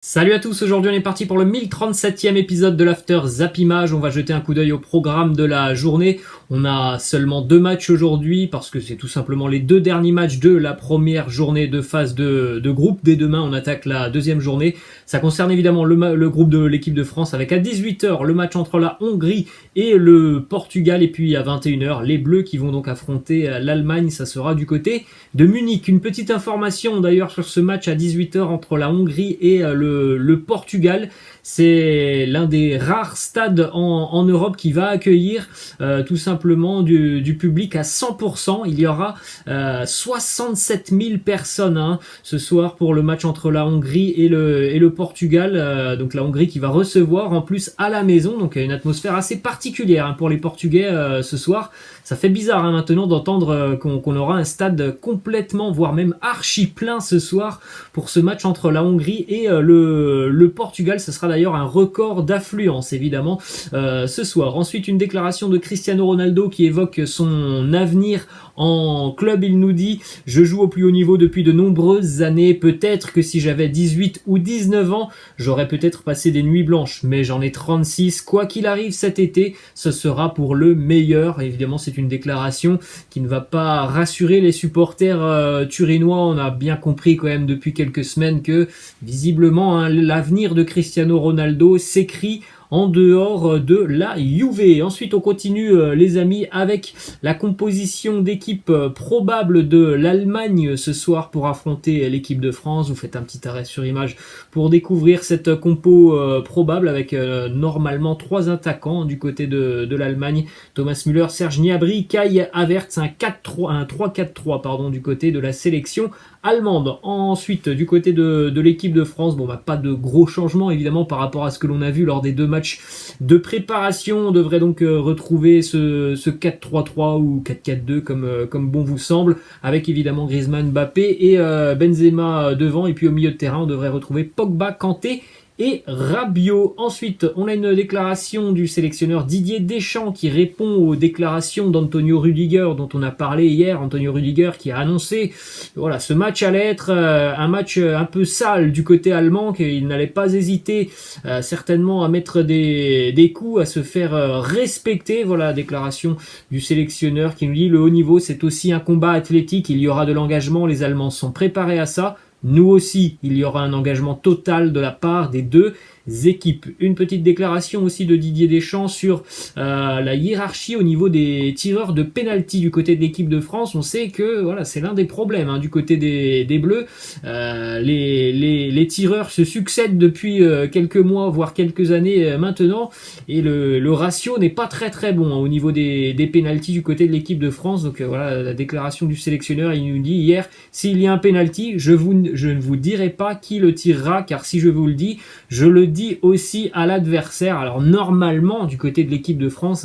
Salut à tous, aujourd'hui on est parti pour le 1037e épisode de l'After Zappimage. On va jeter un coup d'œil au programme de la journée. On a seulement 2 matchs aujourd'hui parce que c'est tout simplement les 2 derniers matchs de la première journée de phase de groupe. Dès demain on attaque la deuxième journée. Ça concerne évidemment le groupe de l'équipe de France avec à 18h le match entre la Hongrie et le Portugal, et puis à 21h les Bleus qui vont donc affronter l'Allemagne. Ça sera du côté de Munich. Une petite information d'ailleurs sur ce match à 18h entre la Hongrie et le Portugal. C'est l'un des rares stades en Europe qui va accueillir tout simplement du public à 100%. Il y aura 67 000 personnes ce soir pour le match entre la Hongrie et le Portugal. Donc la Hongrie qui va recevoir en plus à la maison. Donc une atmosphère assez particulière pour les Portugais ce soir. Ça fait bizarre maintenant d'entendre qu'on aura un stade complètement, voire même archi plein ce soir pour ce match entre la Hongrie et le Portugal. Ce sera d'ailleurs un record d'affluence évidemment ce soir. Ensuite, une déclaration de Cristiano Ronaldo qui évoque son avenir en club. Il nous dit: je joue au plus haut niveau depuis de nombreuses années, peut-être que si j'avais 18 ou 19 ans j'aurais peut-être passé des nuits blanches, mais j'en ai 36, quoi qu'il arrive cet été ce sera pour le meilleur. Évidemment c'est une déclaration qui ne va pas rassurer les supporters turinois. On a bien compris quand même depuis quelques semaines que visiblement l'avenir de Cristiano Ronaldo s'écrit en dehors de la Juve. Ensuite, on continue les amis avec la composition d'équipe probable de l'Allemagne ce soir pour affronter l'équipe de France. Vous faites un petit arrêt sur image pour découvrir cette compo probable avec normalement 3 attaquants du côté de l'Allemagne: Thomas Müller, Serge Gnabry, Kai Havertz, un 3-4-3 du côté de la sélection allemande. Ensuite, du côté de l'équipe de France, pas de gros changements évidemment par rapport à ce que l'on a vu lors des 2 matchs de préparation. On devrait donc retrouver ce 4-3-3 ou 4-4-2 comme bon vous semble, avec évidemment Griezmann, Mbappé et Benzema devant, et puis au milieu de terrain on devrait retrouver Pogba, Kanté et Rabiot. Ensuite, on a une déclaration du sélectionneur Didier Deschamps qui répond aux déclarations d'Antonio Rüdiger dont on a parlé hier. Antonio Rüdiger qui a annoncé ce match allait être un match un peu sale du côté allemand, qu'il n'allait pas hésiter certainement à mettre des coups, à se faire respecter. Voilà, déclaration du sélectionneur qui nous dit: le haut niveau c'est aussi un combat athlétique, il y aura de l'engagement, les Allemands sont préparés à ça. Nous aussi, il y aura un engagement total de la part des 2 équipes. Une petite déclaration aussi de Didier Deschamps sur la hiérarchie au niveau des tireurs de penalty du côté de l'équipe de France. On sait que c'est l'un des problèmes du côté des Bleus. Les tireurs se succèdent depuis quelques mois, voire quelques années maintenant, et le ratio n'est pas très très bon au niveau des penalty du côté de l'équipe de France. Donc la déclaration du sélectionneur, il nous dit hier: s'il y a un penalty, je ne vous dirai pas qui le tirera, car si je vous le dis, je le dis aussi à l'adversaire. Alors normalement du côté de l'équipe de France,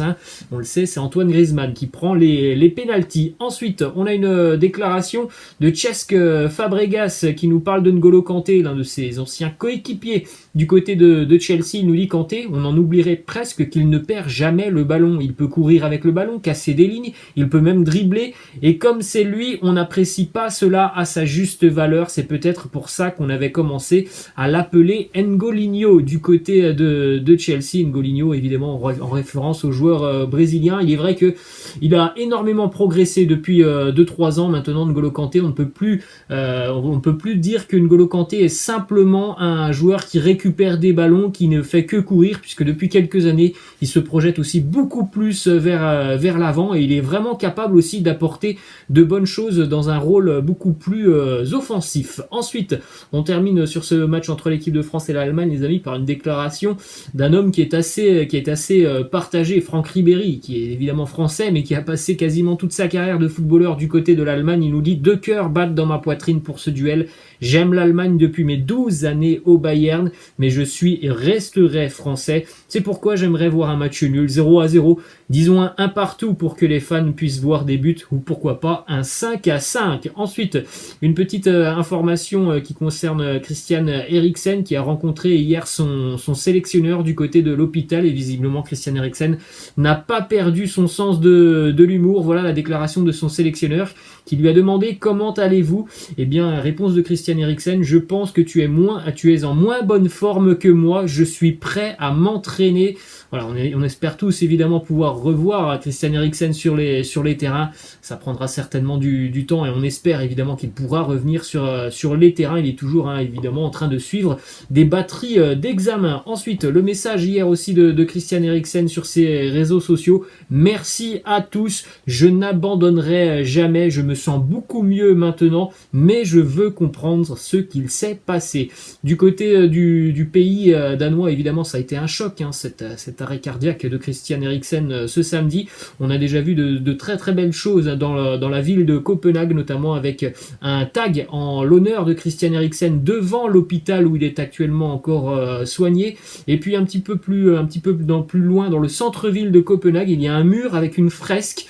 on le sait, c'est Antoine Griezmann qui prend les pénaltys. Ensuite, on a une déclaration de Cesc Fabregas qui nous parle de N'Golo Kanté, l'un de ses anciens coéquipiers du côté de Chelsea. Il nous dit: Kanté, on en oublierait presque qu'il ne perd jamais le ballon. Il peut courir avec le ballon, casser des lignes, il peut même dribbler, et comme c'est lui, on n'apprécie pas cela à sa juste valeur. C'est peut-être pour ça qu'on avait commencé à l'appeler N'Golinho du côté de Chelsea. N'Golinho évidemment en référence au joueur brésilien. Il est vrai que il a énormément progressé depuis 2-3 ans maintenant. N'Golo Kanté, on ne peut plus dire que N'Golo Kanté est simplement un joueur qui récupère des ballons, qui ne fait que courir, puisque depuis quelques années il se projette aussi beaucoup plus vers l'avant, et il est vraiment capable aussi d'apporter de bonnes choses dans un rôle beaucoup plus offensif. Ensuite, on termine sur ce match entre l'équipe de France et l'Allemagne, les amis, par une déclaration d'un homme qui est assez partagé, Franck Ribéry, qui est évidemment français mais qui a passé quasiment toute sa carrière de footballeur du côté de l'Allemagne. Il nous dit: 2 cœurs battent dans ma poitrine pour ce duel. J'aime l'Allemagne depuis mes 12 années au Bayern, mais je suis et resterai français. C'est pourquoi j'aimerais voir un match nul, 0-0, disons un partout pour que les fans puissent voir des buts, ou pourquoi pas un 5-5. Ensuite, une petite information qui concerne Christian Eriksen qui a rencontré hier son sélectionneur du côté de l'hôpital, et visiblement Christian Eriksen n'a pas perdu son sens de l'humour. Voilà la déclaration de son sélectionneur qui lui a demandé comment allez-vous. Eh bien, réponse de Christian Eriksen, je pense que tu es en moins bonne forme que moi, je suis prêt à m'entraîner. Voilà, on espère tous évidemment pouvoir revoir Christian Eriksen sur les terrains. Ça prendra certainement du temps et on espère évidemment qu'il pourra revenir sur les terrains. Il est toujours évidemment en train de suivre des batteries d'examen. Ensuite, le message hier aussi de Christian Eriksen sur ses réseaux sociaux. Merci à tous, je n'abandonnerai jamais, je me sens beaucoup mieux maintenant, mais je veux comprendre ce qu'il s'est passé. Du côté du pays danois, évidemment, ça a été un choc, cet arrêt cardiaque de Christian Eriksen ce samedi. On a déjà vu de très très belles choses dans la ville de Copenhague, notamment avec un tag en l'honneur de Christian Eriksen devant l'hôpital où il est actuellement encore soigné. Et puis un petit peu plus loin, dans le centre-ville de Copenhague, il y a un mur avec une fresque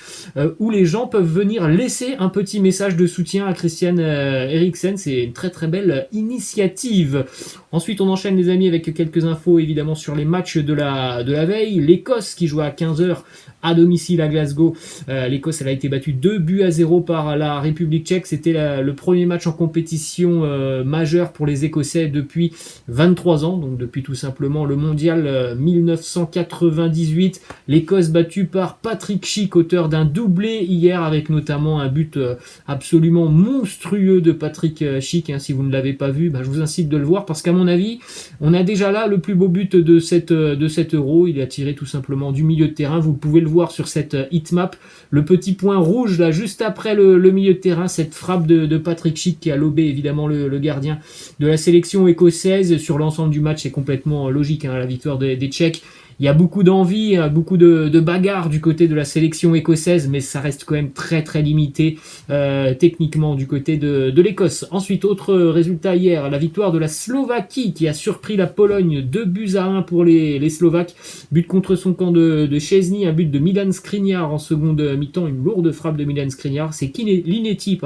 où les gens peuvent venir laisser un petit message de soutien à Christian Eriksen. C'est une très très belle initiative. Ensuite, on enchaîne les amis avec quelques infos évidemment sur les matchs de la veille. L'Écosse qui joue à 15h à domicile à Glasgow. L'Écosse elle a été battue 2-0 par la République tchèque. C'était le premier match en compétition majeure pour les Écossais depuis 23 ans, donc depuis tout simplement le mondial 1998. L'Écosse battue par Patrick Schick, auteur d'un doublé hier avec notamment un but absolument monstrueux de Patrick Schick. Si vous ne l'avez pas vu, je vous incite de le voir parce qu'à mon avis, on a déjà là le plus beau but de cet Euro. Il a tiré tout simplement du milieu de terrain. Vous pouvez le voir sur cette heatmap. Le petit point rouge là juste après le milieu de terrain, cette frappe de Patrick Schick qui a lobé évidemment le gardien de la sélection écossaise. Sur l'ensemble du match, c'est complètement logique, la victoire des Tchèques. Il y a beaucoup d'envie, beaucoup de bagarres du côté de la sélection écossaise, mais ça reste quand même très très limité techniquement du côté de l'Écosse. Ensuite, autre résultat hier, la victoire de la Slovaquie qui a surpris la Pologne, 2-1 pour les Slovaques. But contre son camp de Szczęsny, un but de Milan Skriniar en seconde mi-temps, une lourde frappe de Milan Skriniar. C'est Linetti,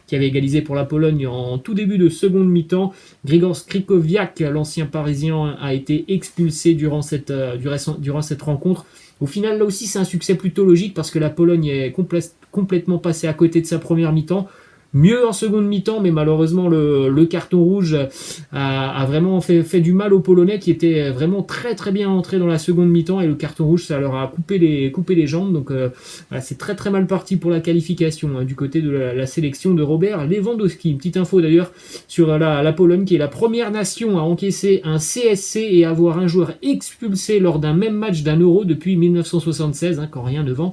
qui avait égalisé pour la Pologne en tout début de seconde mi-temps. Grigor Skrikowiak, l'ancien parisien, a été expulsé durant cette rencontre. Au final, là aussi, c'est un succès plutôt logique parce que la Pologne est complètement passée à côté de sa première mi-temps. Mieux en seconde mi-temps, mais malheureusement le carton rouge a vraiment fait du mal aux Polonais qui étaient vraiment très très bien entrés dans la seconde mi-temps et le carton rouge ça leur a coupé les jambes. Donc voilà, c'est très très mal parti pour la qualification du côté de la sélection de Robert Lewandowski. Une petite info d'ailleurs sur la Pologne qui est la première nation à encaisser un CSC et avoir un joueur expulsé lors d'un même match d'un Euro depuis 1976. Quand rien ne va.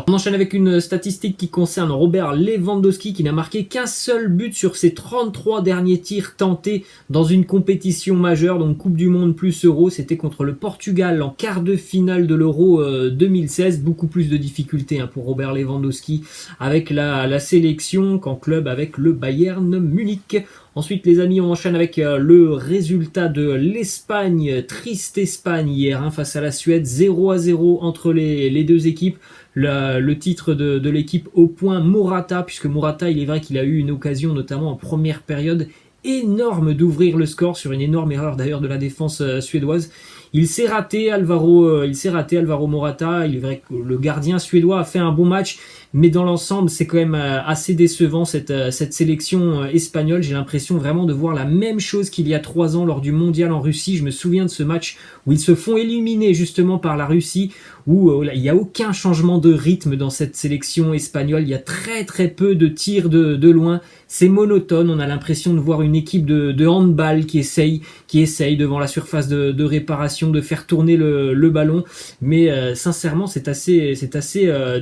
On enchaîne avec une statistique qui concerne Robert Lewandowski qui n'a marqué qu'un seul but sur ses 33 derniers tirs tentés dans une compétition majeure, donc Coupe du Monde plus Euro. C'était contre le Portugal en quart de finale de l'Euro 2016. Beaucoup plus de difficultés pour Robert Lewandowski avec la sélection qu'en club avec le Bayern Munich. Ensuite, les amis, on enchaîne avec le résultat de l'Espagne. Triste Espagne hier face à la Suède, 0-0 entre les deux équipes. Le titre de l'équipe au point Morata, puisque Morata, il est vrai qu'il a eu une occasion, notamment en première période, énorme d'ouvrir le score sur une énorme erreur d'ailleurs de la défense suédoise. Il s'est raté Alvaro Morata. Il est vrai que le gardien suédois a fait un bon match, mais dans l'ensemble, c'est quand même assez décevant cette sélection espagnole. J'ai l'impression vraiment de voir la même chose qu'il y a 3 ans lors du mondial en Russie. Je me souviens de ce match où ils se font éliminer justement par la Russie, où il n'y a aucun changement de rythme dans cette sélection espagnole. Il y a très très peu de tirs de loin. C'est monotone. On a l'impression de voir une équipe de handball qui essaye devant la surface de réparation de faire tourner le ballon. Mais sincèrement, c'est assez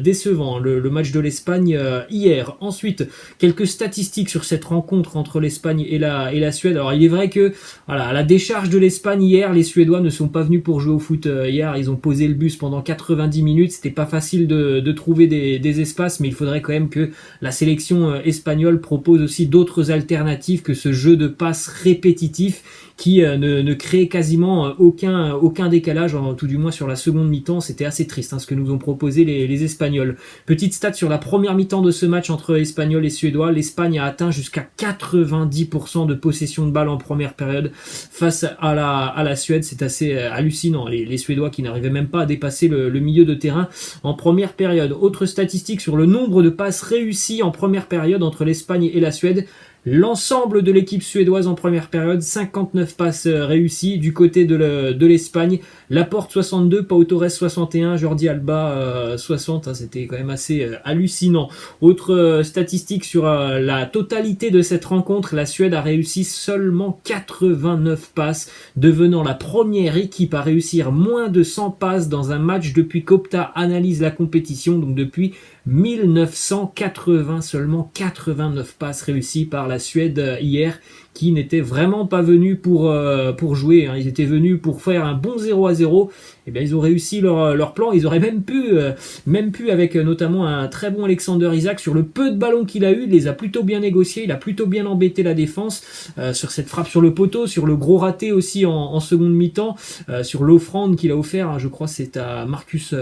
décevant le match de l'Espagne hier. Ensuite, quelques statistiques sur cette rencontre entre l'Espagne et la Suède. Alors, il est vrai que à la décharge de l'Espagne hier, les Suédois ne sont pas venus pour jouer au foot hier. Ils ont posé le bus pendant 90 minutes. C'était pas facile de trouver des espaces, mais il faudrait quand même que la sélection espagnole propose aussi d'autres alternatives que ce jeu de passes répétitif qui ne crée quasiment aucun décalage, tout du moins sur la seconde mi-temps. C'était assez triste ce que nous ont proposé les Espagnols. Petite stat stats sur la première mi-temps de ce match entre Espagnols et Suédois. L'Espagne a atteint jusqu'à 90% de possession de balle en première période face à la Suède. C'est assez hallucinant. Les Suédois qui n'arrivaient même pas à dépasser le milieu de terrain en première période. Autre statistique sur le nombre de passes réussies en première période entre l'Espagne et la Suède. L'ensemble de l'équipe suédoise en première période, 59 passes réussies. Du côté de l'Espagne, Laporte 62, Pau Torres 61, Jordi Alba 60. C'était quand même assez hallucinant. Autre statistique sur la totalité de cette rencontre, la Suède a réussi seulement 89 passes, devenant la première équipe à réussir moins de 100 passes dans un match depuis qu'Opta analyse la compétition, donc depuis 1980, seulement 89 passes réussies par la Suède hier, qui n'étaient vraiment pas venus pour jouer, hein. Ils étaient venus pour faire un bon 0-0. Et bien ils ont réussi leur plan. Ils auraient même pu avec notamment un très bon Alexander Isak, sur le peu de ballons qu'il a eu, il les a plutôt bien négociés, il a plutôt bien embêté la défense sur cette frappe sur le poteau, sur le gros raté aussi en seconde mi-temps, sur l'offrande qu'il a offert, hein, je crois c'est à Marcus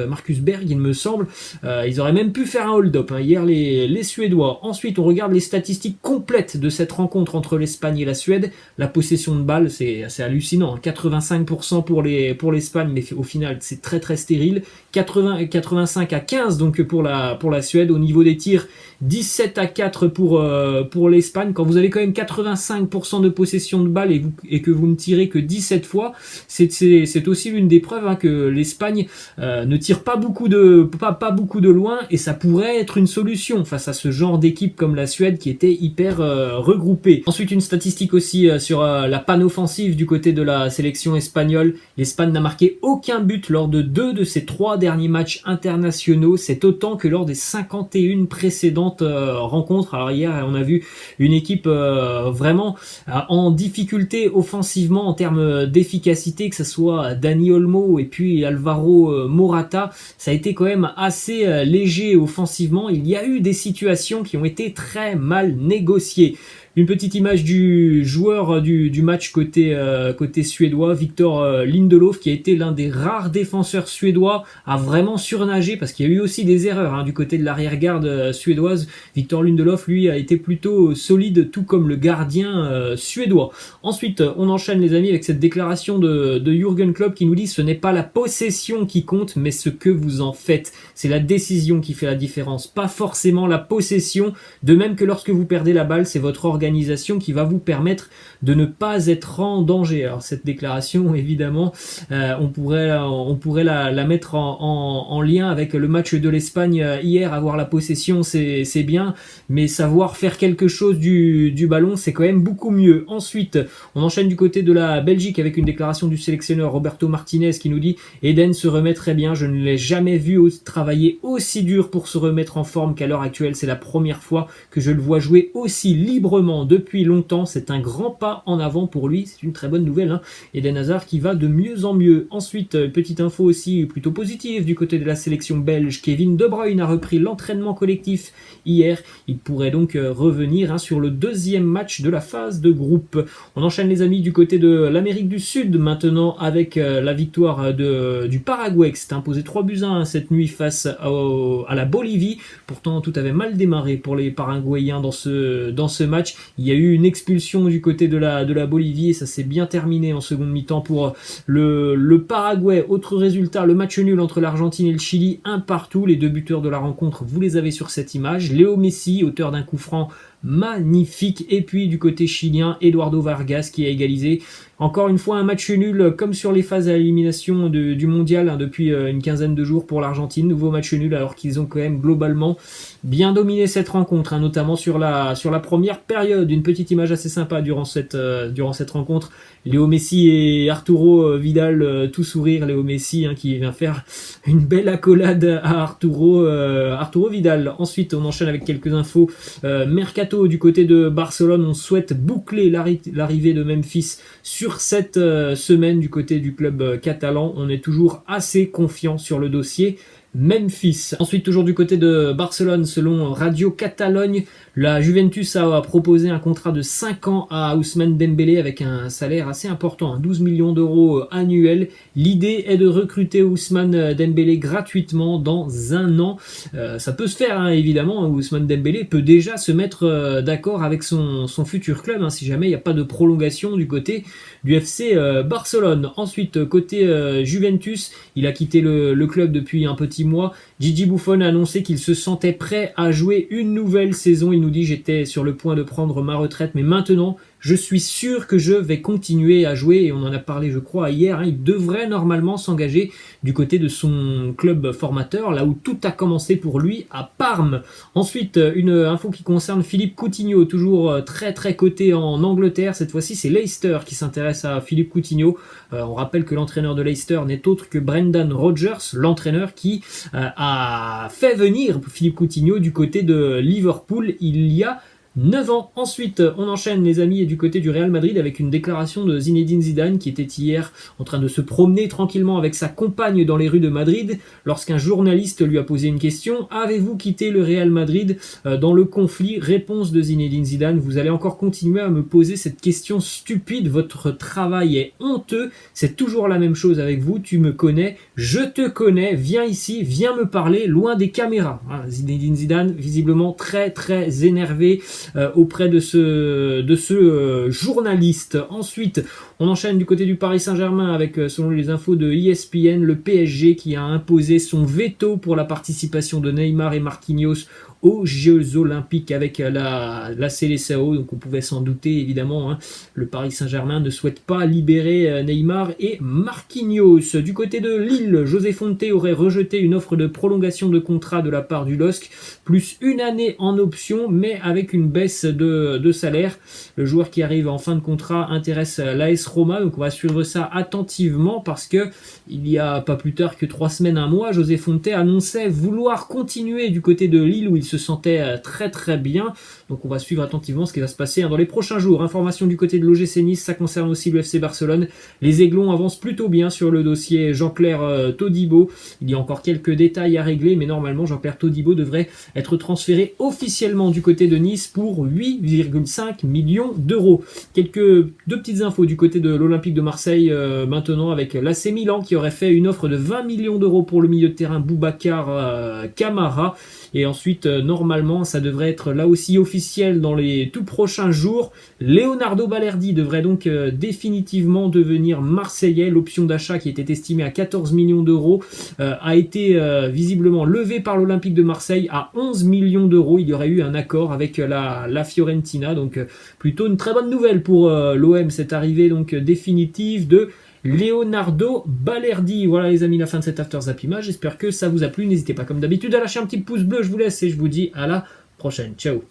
Berg il me semble. Ils auraient même pu faire un hold-up, hein, hier les Suédois. Ensuite on regarde les statistiques complètes de cette rencontre entre l'Espagne et la Suède. La possession de balle, c'est assez hallucinant, hein. 85% pour l'Espagne, mais au final c'est très très stérile. 85 à 15 donc pour la Suède. Au niveau des tirs, 17 à 4 pour l'Espagne. Quand vous avez quand même 85% de possession de balle et que vous ne tirez que 17 fois, c'est aussi l'une des preuves, hein, que l'Espagne ne tire pas beaucoup de loin, et ça pourrait être une solution face à ce genre d'équipe comme la Suède qui était hyper regroupée. Ensuite une statistique aussi sur la panne offensive du côté de la sélection espagnole. L'Espagne n'a marqué aucun but lors de 2 de ses 3 derniers matchs internationaux. C'est autant que lors des 51 précédentes rencontres. Alors hier on a vu une équipe vraiment en difficulté offensivement en termes d'efficacité, que ce soit Dani Olmo et puis Alvaro Morata. Ça a été quand même assez léger offensivement. Il y a eu des situations qui ont été très mal négociées. Une petite image du joueur du match côté suédois, Victor Lindelof, qui a été l'un des rares défenseurs suédois à vraiment surnager, parce qu'il y a eu aussi des erreurs, hein, du côté de l'arrière-garde suédoise. Victor Lindelof, lui, a été plutôt solide, tout comme le gardien suédois. Ensuite, on enchaîne les amis avec cette déclaration de Jürgen Klopp qui nous dit: ce n'est pas la possession qui compte, mais ce que vous en faites. C'est la décision qui fait la différence, pas forcément la possession. De même que lorsque vous perdez la balle, c'est votre organisation qui va vous permettre de ne pas être en danger. Alors cette déclaration, évidemment, on pourrait la mettre en lien avec le match de l'Espagne hier. Avoir la possession, c'est bien, mais savoir faire quelque chose du ballon, c'est quand même beaucoup mieux. Ensuite, on enchaîne du côté de la Belgique avec une déclaration du sélectionneur Roberto Martinez qui nous dit: Eden se remet très bien, je ne l'ai jamais vu travailler aussi dur pour se remettre en forme qu'à l'heure actuelle. C'est la première fois que je le vois jouer aussi librement depuis longtemps. C'est un grand pas en avant pour lui, c'est une très bonne nouvelle, hein. Eden Hazard qui va de mieux en mieux. Ensuite, petite info aussi plutôt positive du côté de la sélection belge, Kevin De Bruyne a repris l'entraînement collectif hier. Il pourrait donc revenir, hein, sur le deuxième match de la phase de groupe. On enchaîne les amis du côté de l'Amérique du Sud maintenant avec la victoire du Paraguay qui s'est imposé 3-1 cette nuit face à la Bolivie. Pourtant tout avait mal démarré pour les Paraguayens dans ce match. Il y a eu une expulsion du côté de la Bolivie et ça s'est bien terminé en seconde mi-temps pour le Paraguay. Autre résultat, le match nul entre l'Argentine et le Chili, 1-1. Les deux buteurs de la rencontre, vous les avez sur cette image. Léo Messi, auteur d'un coup franc magnifique, et puis du côté chilien, Eduardo Vargas qui a égalisé. Encore une fois un match nul comme sur les phases à élimination du mondial, hein, depuis une quinzaine de jours pour l'Argentine. Nouveau match nul alors qu'ils ont quand même globalement bien dominé cette rencontre, hein, notamment sur la première période. Une petite image assez sympa durant cette rencontre. Léo Messi et Arturo Vidal tout sourire. Léo Messi, hein, qui vient faire une belle accolade à Arturo Vidal. Ensuite on enchaîne avec quelques infos mercato du côté de Barcelone. On souhaite boucler l'arrivée de Memphis sur cette semaine du côté du club catalan. On est toujours assez confiant sur le dossier Memphis. Ensuite, toujours du côté de Barcelone, selon Radio Catalogne, la Juventus a proposé un contrat de 5 ans à Ousmane Dembélé avec un salaire assez important, 12 millions d'euros annuels. L'idée est de recruter Ousmane Dembélé gratuitement dans un an. Ça peut se faire, hein, évidemment. Ousmane Dembélé peut déjà se mettre d'accord avec son futur club, hein, si jamais il n'y a pas de prolongation du côté du FC Barcelone. Ensuite, côté Juventus, il a quitté le club depuis un petit mois. Gigi Buffon a annoncé qu'il se sentait prêt à jouer une nouvelle saison. Il nous dit: j'étais sur le point de prendre ma retraite, mais maintenant je suis sûr que je vais continuer à jouer. Et on en a parlé, je crois, hier, hein. Il devrait normalement s'engager du côté de son club formateur, là où tout a commencé pour lui, à Parme. Ensuite, une info qui concerne Philippe Coutinho, toujours très très coté en Angleterre. Cette fois-ci, c'est Leicester qui s'intéresse à Philippe Coutinho. On rappelle que l'entraîneur de Leicester n'est autre que Brendan Rodgers, l'entraîneur qui a fait venir Philippe Coutinho du côté de Liverpool il y a 9 ans. Ensuite, on enchaîne, les amis, du côté du Real Madrid avec une déclaration de Zinedine Zidane qui était hier en train de se promener tranquillement avec sa compagne dans les rues de Madrid lorsqu'un journaliste lui a posé une question: avez-vous quitté le Real Madrid dans le conflit? Réponse de Zinedine Zidane: vous allez encore continuer à me poser cette question stupide, votre travail est honteux, c'est toujours la même chose avec vous, tu me connais, je te connais, viens ici, viens me parler loin des caméras. Voilà, Zinedine Zidane visiblement très très énervé auprès de ce journaliste. Ensuite, on enchaîne du côté du Paris Saint-Germain avec, selon les infos de ESPN, le PSG qui a imposé son veto pour la participation de Neymar et Marquinhos aux Jeux Olympiques avec la Seleção. Donc on pouvait s'en douter, évidemment, hein. Le Paris Saint-Germain ne souhaite pas libérer Neymar et Marquinhos. Du côté de Lille, José Fonte aurait rejeté une offre de prolongation de contrat de la part du LOSC, plus une année en option, mais avec une baisse de salaire. Le joueur qui arrive en fin de contrat intéresse l'AS Roma, donc on va suivre ça attentivement parce que il y a pas plus tard que 3 semaines, un mois, José Fonte annonçait vouloir continuer du côté de Lille où il se sentait très très bien. Donc on va suivre attentivement ce qui va se passer dans les prochains jours. Information du côté de l'OGC Nice, ça concerne aussi le FC Barcelone. Les Aiglons avancent plutôt bien sur le dossier Jean-Claire Todibo. Il y a encore quelques détails à régler, mais normalement Jean-Claire Todibo devrait être transféré officiellement du côté de Nice pour 8,5 millions d'euros. Deux petites infos du côté de l'Olympique de Marseille maintenant avec l'AC Milan qui aurait fait une offre de 20 millions d'euros pour le milieu de terrain Boubacar Kamara. Et ensuite, normalement, ça devrait être là aussi officiel dans les tout prochains jours. Leonardo Balerdi devrait donc définitivement devenir marseillais. L'option d'achat qui était estimée à 14 millions d'euros a été visiblement levée par l'Olympique de Marseille à 11 millions d'euros. Il y aurait eu un accord avec la Fiorentina. Donc plutôt une très bonne nouvelle pour l'OM, cette arrivée donc définitive de Leonardo Balerdi. Voilà les amis, la fin de cet After Zappima. J'espère que ça vous a plu. N'hésitez pas comme d'habitude à lâcher un petit pouce bleu. Je vous laisse et je vous dis à la prochaine. Ciao.